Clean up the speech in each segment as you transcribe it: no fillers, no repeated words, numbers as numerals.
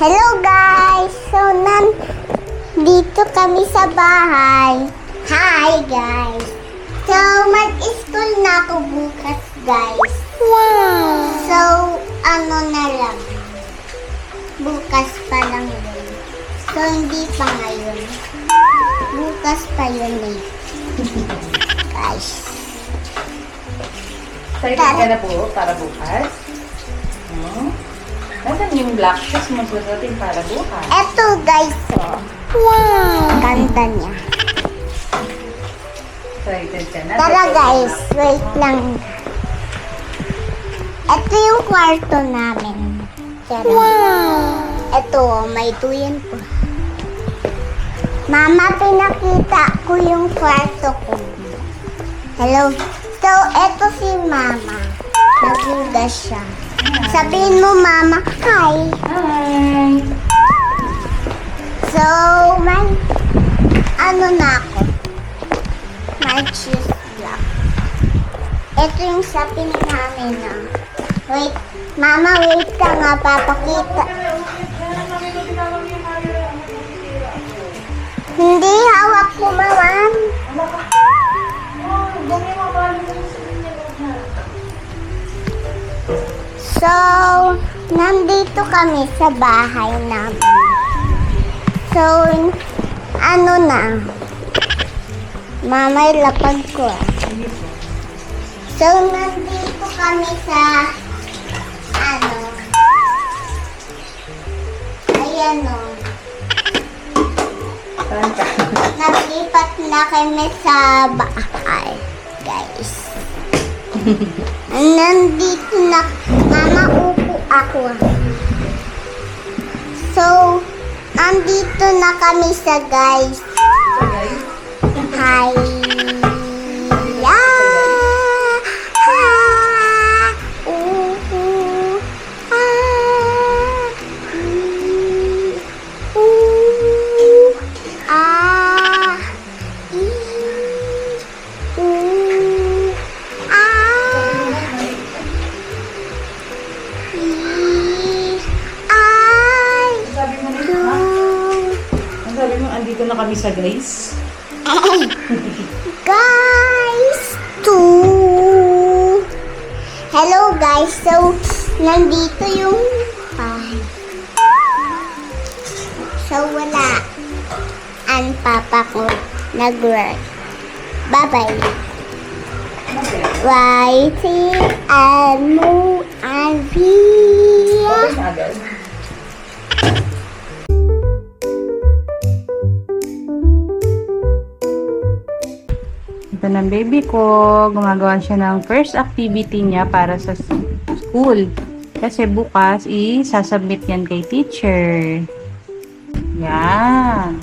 Hello guys! So, dito kami sa bahay. Hi guys! So, mag-school na ako bukas guys. Wow! So, ano na lang. Bukas pa lang yun. So, hindi pa ngayon. Bukas pa yun eh. Guys. Excited ka na po para bukas? Nasaan yung black shoes mo susutin para bukas? Eto guys, oh. Wow! Ganda niya. Excited ka na? Tara guys, wait lang. Ito yung kwarto namin. Tara. Wow! Ito, may tuyan po. Mama, pinakita ko yung kwarto ko. Hello. So, eto si Mama. Nagugas siya. Sabihin mo, Mama, hi. Hi! So, may ano na ako. My cheese block. Ito yung sapin namin na. Wait, Mama, wait ka nga, papakita. Hindi, hawak ko, Mama. So, nandito kami sa bahay namin. So, ano na? Mama, lapag ko. So, nandito kami sa, ano, ayan o. Saan ka? Naglipat na kami sa bahay, guys. Nandito na, Mama, upo ako. So, andito na kami sa guys. Hi. Ya. Ha. Ha. Ah. I. Ah. Ay. Sabi mo na, ha? Ang sabi mo, andito na kami sa guys. Guys, two. Hello guys, so nandito yung so wala ang papa ko nag-work. Bye-bye. Writing and move and be. Okay na agad. Ito ng baby ko, gumagawa siya ng first activity niya para sa school. Kasi bukas, sasubmit yan kay teacher. Yan.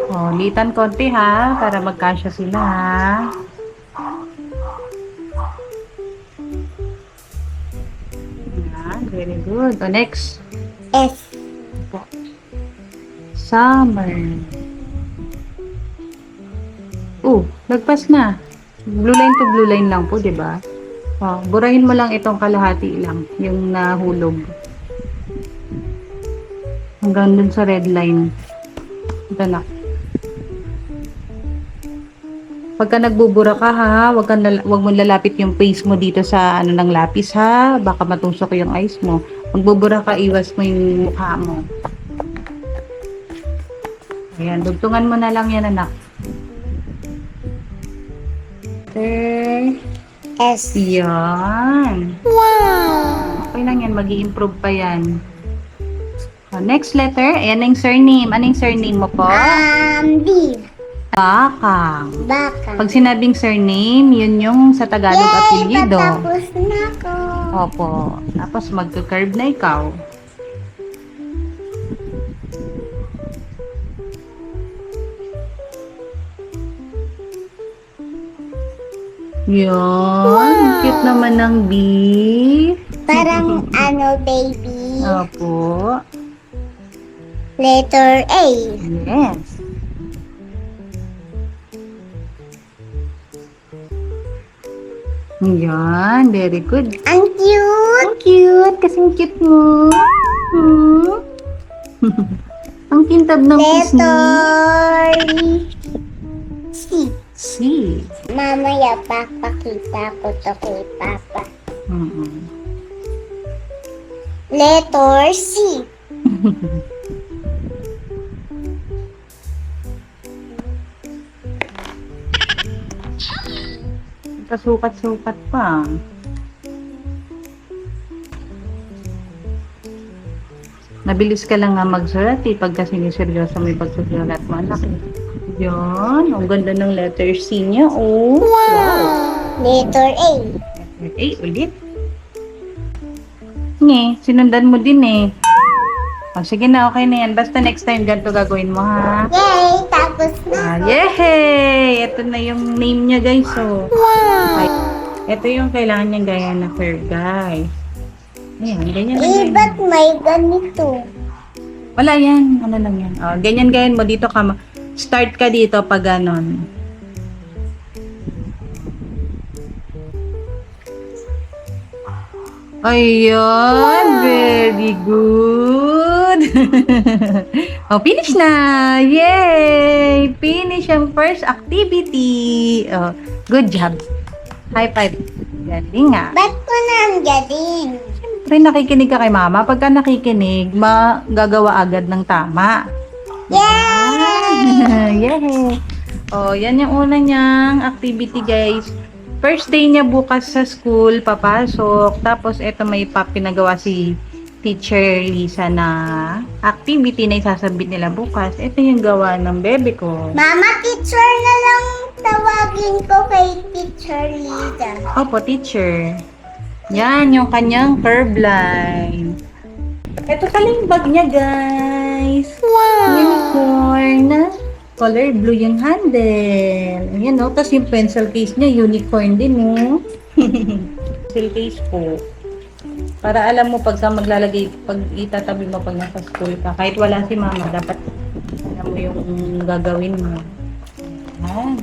O, litan konti ha, para magkasya sila ha. Yan, very good. O, next. S. Summer. Lagpas na. Blue line to blue line lang po, 'di ba? Burahin mo lang itong kalahati lang, yung nahulog. Hanggang dun sa red line. Ito na. Pagka nagbubura ka ha, wag mo lalapit yung face mo dito sa ano ng lapis ha, baka matusok yung eyes mo. Magbubura ka, iwas mo yung mukha mo. Ayan, dugtungan mo na lang yan, anak. S. Yan. Wow! Okay lang yan, mag-i-improve pa yan. Next letter, ayan na yung surname. Anong surname mo po? B. Bakang. Baka. Pag sinabing surname, yun yung sa Tagalog apelyido. Tatapos na ako. Opo. Tapos magka-curve na ikaw. Yan. Cute naman ng B. Parang ano, baby? Opo. Letter A. Yes. Yan, very good. Ang cute! Ang cute, kasing cute mo. Hmm? Ang kintab ng kiss ni Letter C. C. Mamaya papakita ko to kay Papa. Mm-mm. Letter C. Kasukat-sukat pa. Nabilis ka lang nga magsulat eh, pagka siniseryoso mo yung pagsusulat mo, anak. Yan, ang ganda ng letter C niya, oh. Wow. Letter A. Letter A ulit. Nge, sinundan mo din eh. O, sige na, okay na yan. Basta next time, ganito gagawin mo, ha? Yay! Tapos na. Ah, yehey! Ito na yung name niya, guys, oh. Ay, ito yung kailangan niya gaya na curve, guys. Ayan, ganyan na Eh, ganyan. ba't may ganito? Wala yan. Ano lang yan. Oh, ganyan gayan mo. Dito ka. Start ka dito pag ganon. Ayan. Very good. Oh, finish na. Yay! Finish ang first activity. Oh, good job. High five. Galing nga. Ba't ko na ang galing? Siyempre, nakikinig ka kay mama. Pagka nakikinig, magagawa agad ng tama. Yay! Yay! Oh, yan yung una niyang activity, guys. First day niya bukas sa school, papasok. Tapos, eto may pinagawa si Teacher Lisa na activity na isasabit nila bukas. Ito yung gawa ng bebe ko. Mama, teacher na lang tawagin ko kay Teacher Lisa. Opo, teacher. Yan, yung kanyang curve line. Ito pala yung bag niya, guys. Wow! Unicorn na color blue yung handle. Ayan, no? Tapos yung pencil case niya, unicorn din, no? Pencil case po. Para alam mo, pagka maglalagay, pag itatabi mo pag nasa school ka, kahit wala si mama, dapat alam mo yung gagawin mo. Ayan.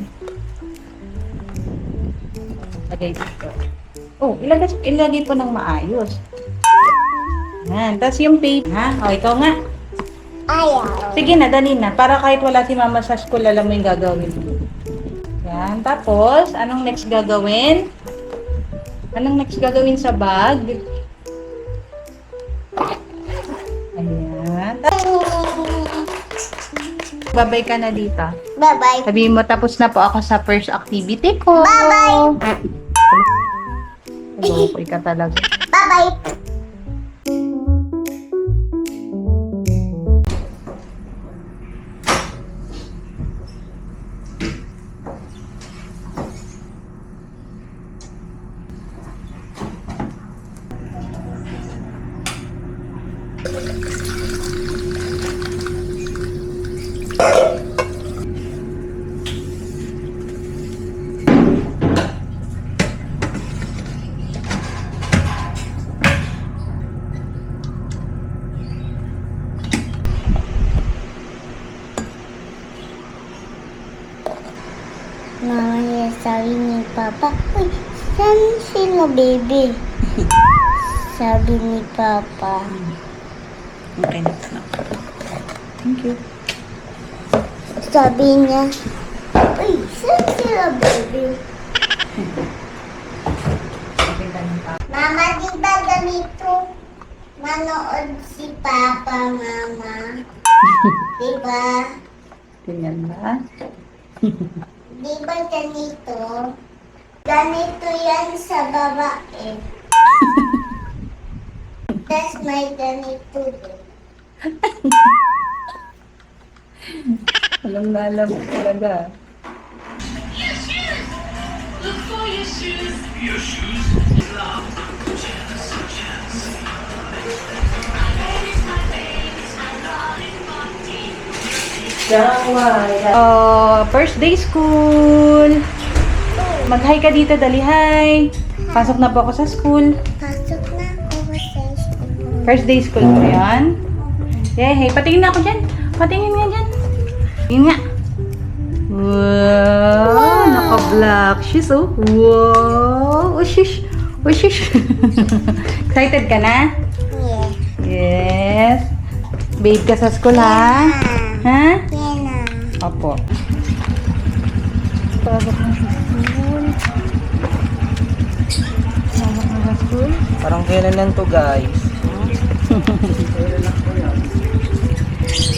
Lagay dito. Oh, ilagay po ng maayos. Yan. Tapos yung paper, ha? O, ikaw nga. Ayaw. Sige na, dali na. Para kahit wala si mama sa school, alam mo yung gagawin mo. Yan. Tapos, anong next gagawin? Anong next gagawin sa bag? Ayan. Babay ka na dito. Bye-bye. Sabihin mo, tapos na po ako sa first activity ko. Bye-bye. Loko ka talaga. Bye-bye. Mamaya sabi ni Papa, uy, saan sila baby? Sabi ni Papa. Okay na ito na. Thank you. Sabi niya, uy, saan sila baby? Mama, di ba ganito? Manood si Papa, Mama. Di ba? Tingnan ba? Di ba ganito? Ganito yan sa babae. Tapos may ganito din. Alam na alam mo talaga. First day school. Mag-hi ka dito, dali hi. Pasok na po ako sa school. Pasok na ako sa school. First day school ko yan. Yay, patingin na ako dyan. Patingin nga dyan. Yun nga. Wow, naka-black shoes, oh. Wow, oh, shish. Oh, shish. Excited ka na? Yeah. Yes. Misbehave ka sa school, ha? Ha? Yan na. Opo. Pasok na sa school. Pasok na sa school. Parang kailan lang to, guys.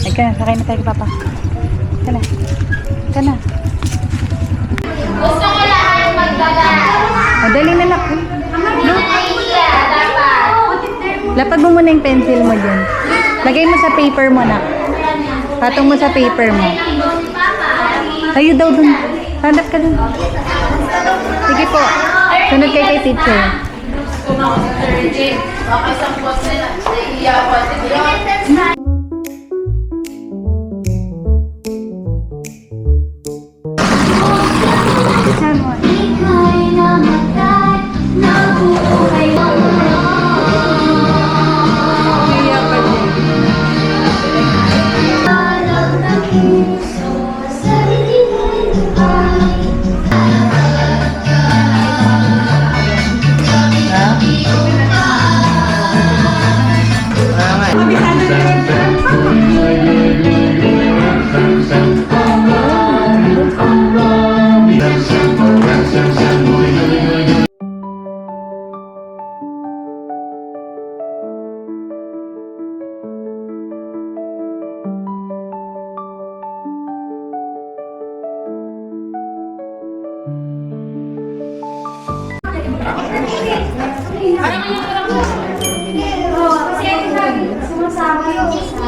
Ay ka na, sakay na tayo kay Papa. Ka na. Ka na. Gusto ko lahat magdala. Dali na nak. Nahiya, dapat. Lapag mo muna yung pencil mo dyan. Lagay mo sa paper mo, nak. Patong mo sa paper mo. Tayo daw dun. Hanap ka dun. Sige po. Sunod kayo kay teacher.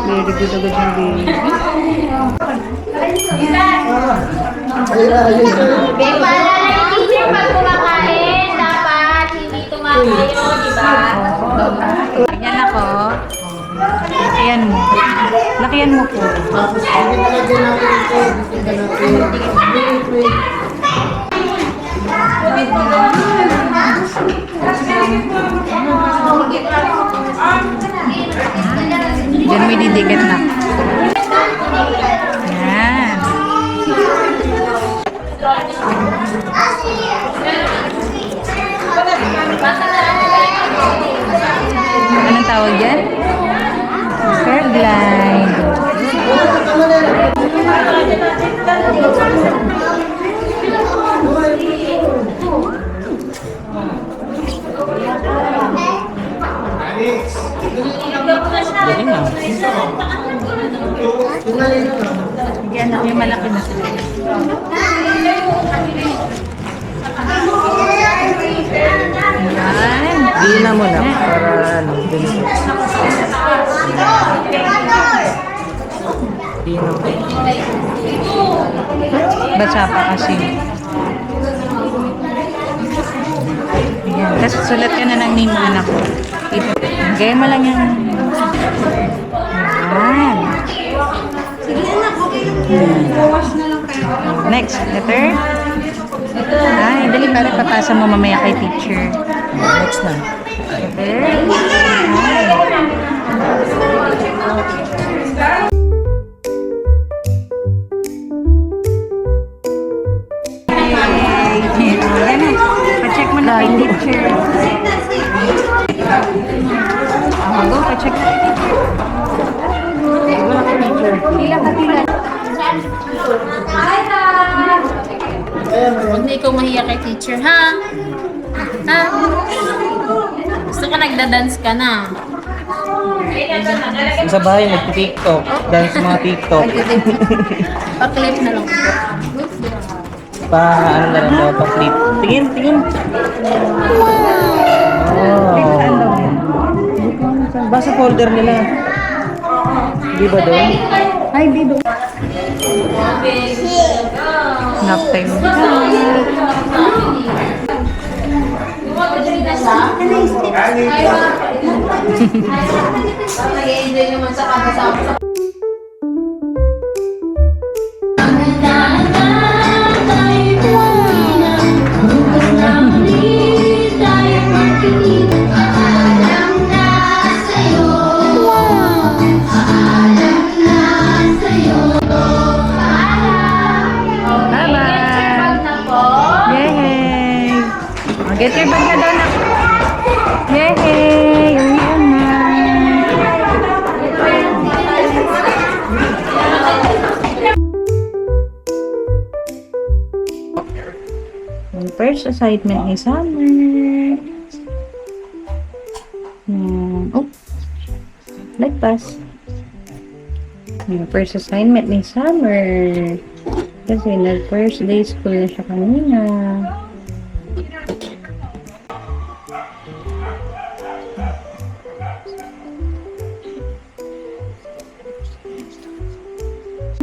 Very good agad yung baby. Babe, paalala yung teacher pag kumakain, dapat hindi tumatayo, di ba? Yan ako. Lakihan mo. Lakihan mo po. Diyan may didikit na. Yan. Anong tawag dyan? Curve line. Galing na. Yan ako yung malaki na. Yan. Hindi na mo na. Para ano. Hindi na. Basa pa kasi. Ayan. Tapos sulat ka na ng name mo, anak ko. Gaya mo lang yung... Ayan. Next, letter. Ay, dali para papasa mo mamaya kay teacher. Next na. Letter. Ay. Ayan na. Pa-check mo na kay teacher. Go, pa-check na kay teacher. Wala kay teacher. Ilang katila. Huwag na ikaw mahiya kay teacher, ha? Ha? Gusto ka nagda-dance ka na. Sa bahay, nagti-tiktok. Dahil sa mga tiktok. Pa-clip na lang. Ano na lang daw, pa-clip. Tingin, tingin. Saan daw yan? Basta folder nila. Di ba doon? Ay, di doon. Nap time. Mag-enjoy naman sa kasama. Get your bag na doon. Yay! Uwian na. assignment ni Summer. Oh, lagpas. Yung first assignment ni Summer. Kasi nag-first day school na siya kanina.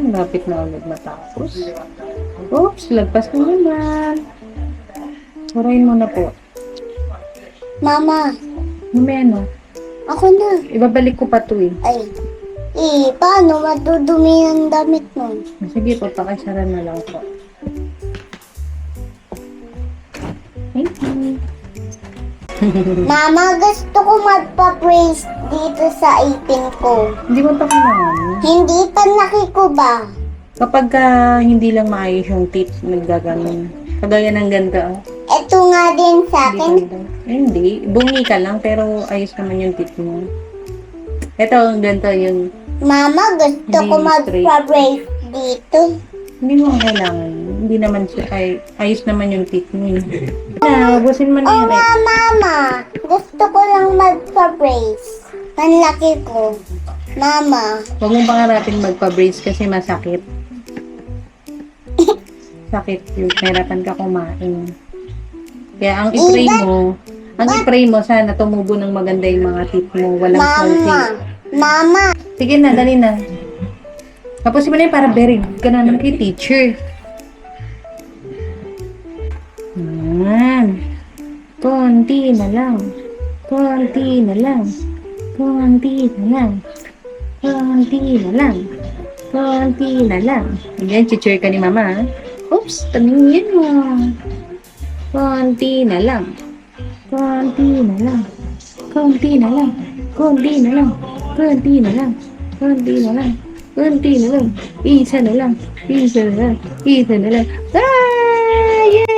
Lapit na ulit matapos. Oops, lagpas na naman. Sarayin mo na po. Mama, Mamaya na. ako na. Ibabalik ko pa to eh. Ay, paano madudumi ang damit nun? Sige po, pakisara na lang po. Thank you. Mama, gusto ko magpa-brace dito sa ipin ko. Hindi mo pa kailangan. Hindi pa nakikuba. Kapag hindi lang maayos yung teeth, naggaganon. Kagaya ng ganda. Oh. Ito nga din sa Hindi akin. ganda. Hindi. Bungi ka lang, pero ayos naman yung teeth mo. Ito, ang ganda yun. Mama, gusto Hindi ko straight. magpa-brace dito. Hindi mo kailangan. Hindi naman siya, ayos naman yung teeth mo. Na, ubusin mo na Oo yun. nga, Mama. Gusto ko lang magpa-brace. Ang laki ko. Mama, Huwag mong pangarapin magpa-brace kasi masakit. Sakit yun. Nahirapan ka kumain. Kaya ang i-pray mo, sana tumubo ng maganda yung mga teeth mo. Walang Mama, salty. Mama. Sige na, dali na. Tapos mo na yun para very good ka na ng kay teacher. Konti na lang. Konti na lang. Konti na lang. Konti na lang. Konti na lang. Ayan, teacher ka ni mama. Ha? Oops, tumingin mo. Konti na lang. Konti na lang. Konti na lang. Konti na lang. Konti na lang. Konti na lang. Konti na lang. Isa na lang. Isa na lang. Isa na lang. Ah! Yeah!